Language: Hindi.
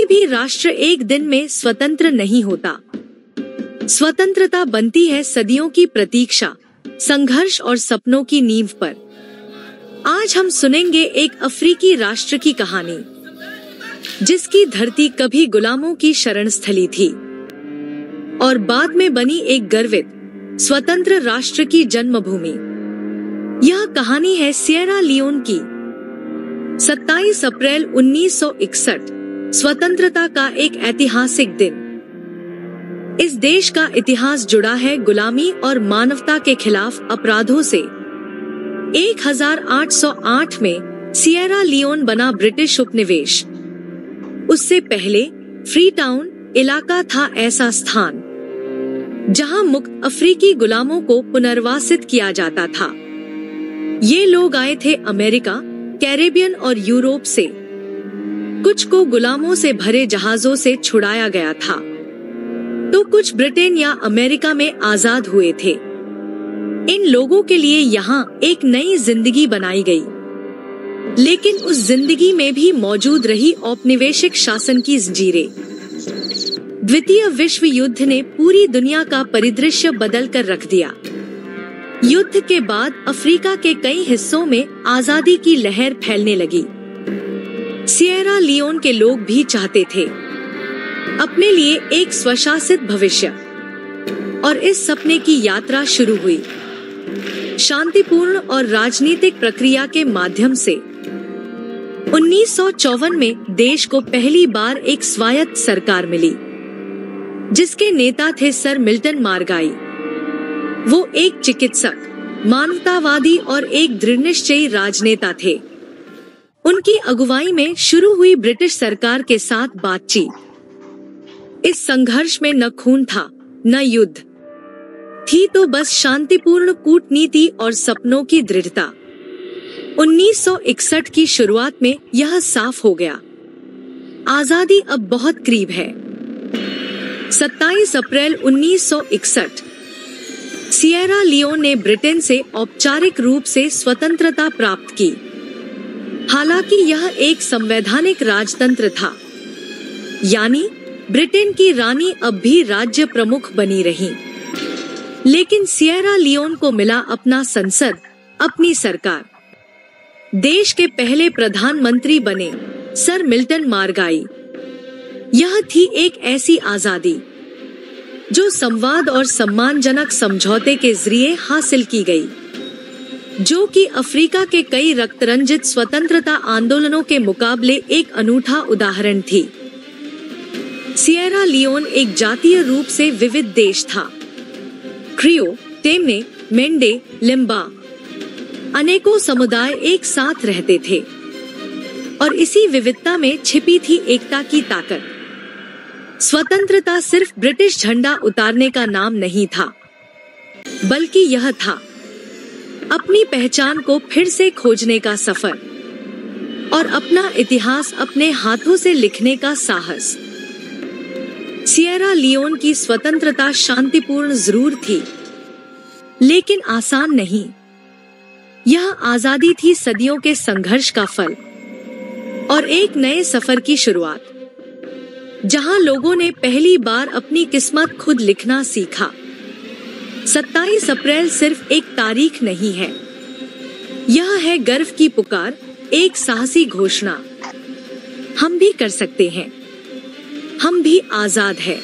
कोई भी राष्ट्र एक दिन में स्वतंत्र नहीं होता। स्वतंत्रता बनती है सदियों की प्रतीक्षा, संघर्ष और सपनों की नींव पर। आज हम सुनेंगे एक अफ्रीकी राष्ट्र की कहानी, जिसकी धरती कभी गुलामों की शरण स्थली थी और बाद में बनी एक गर्वित, स्वतंत्र राष्ट्र की जन्मभूमि। यह कहानी है सिएरा लियोन की। 27 अप्रैल 1961 स्वतंत्रता का एक ऐतिहासिक दिन। इस देश का इतिहास जुड़ा है गुलामी और मानवता के खिलाफ अपराधों से। 1808 में सिएरा लियोन बना ब्रिटिश उपनिवेश। उससे पहले फ्री टाउन इलाका था ऐसा स्थान जहां मुक्त अफ्रीकी गुलामों को पुनर्वासित किया जाता था। ये लोग आए थे अमेरिका, कैरेबियन और यूरोप से। कुछ को गुलामों से भरे जहाजों से छुड़ाया गया था, तो कुछ ब्रिटेन या अमेरिका में आजाद हुए थे। इन लोगों के लिए यहाँ एक नई जिंदगी बनाई गई, लेकिन उस जिंदगी में भी मौजूद रही औपनिवेशिक शासन की जंजीरें। द्वितीय विश्व युद्ध ने पूरी दुनिया का परिदृश्य बदल कर रख दिया। युद्ध के बाद अफ्रीका के कई हिस्सों में आजादी की लहर फैलने लगी। सिएरा लियोन के लोग भी चाहते थे अपने लिए एक स्वशासित भविष्य, और इस सपने की यात्रा शुरू हुई शांतिपूर्ण और राजनीतिक प्रक्रिया के माध्यम से। 1954 में देश को पहली बार एक स्वायत्त सरकार मिली, जिसके नेता थे सर मिल्टन मार्गाई। वो एक चिकित्सक, मानवतावादी और एक दृढ़निश्चयी राजनेता थे। उनकी अगुवाई में शुरू हुई ब्रिटिश सरकार के साथ बातचीत। इस संघर्ष में न खून था, न युद्ध थी, तो बस शांतिपूर्ण कूटनीति और सपनों की दृढ़ता। 1961 की शुरुआत में यह साफ हो गया, आजादी अब बहुत करीब है। 27 अप्रैल 1961 सिएरा लियोन ने ब्रिटेन से औपचारिक रूप से स्वतंत्रता प्राप्त की। हालांकि यह एक संवैधानिक राजतंत्र था, यानी ब्रिटेन की रानी अब भी राज्य प्रमुख बनी रही। लेकिन सिएरा लियोन को मिला अपना संसद, अपनी सरकार। देश के पहले प्रधानमंत्री बने सर मिल्टन मार्गाई। यह थी एक ऐसी आजादी जो संवाद और सम्मानजनक समझौते के जरिए हासिल की गई, जो कि अफ्रीका के कई रक्तरंजित स्वतंत्रता आंदोलनों के मुकाबले एक अनूठा उदाहरण थी। सिएरा लियोन एक जातीय रूप से विविध देश था। क्रियो, टेम्ने, मेंडे, लिम्बा, अनेकों समुदाय एक साथ रहते थे, और इसी विविधता में छिपी थी एकता की ताकत। स्वतंत्रता सिर्फ ब्रिटिश झंडा उतारने का नाम नहीं था, बल्कि यह था अपनी पहचान को फिर से खोजने का सफर और अपना इतिहास अपने हाथों से लिखने का साहस। सिएरा लियोन की स्वतंत्रता शांतिपूर्ण जरूर थी, लेकिन आसान नहीं। यह आजादी थी सदियों के संघर्ष का फल और एक नए सफर की शुरुआत, जहां लोगों ने पहली बार अपनी किस्मत खुद लिखना सीखा। 27 अप्रैल सिर्फ एक तारीख नहीं है, यह है गर्व की पुकार, एक साहसी घोषणा। हम भी कर सकते हैं, हम भी आजाद हैं।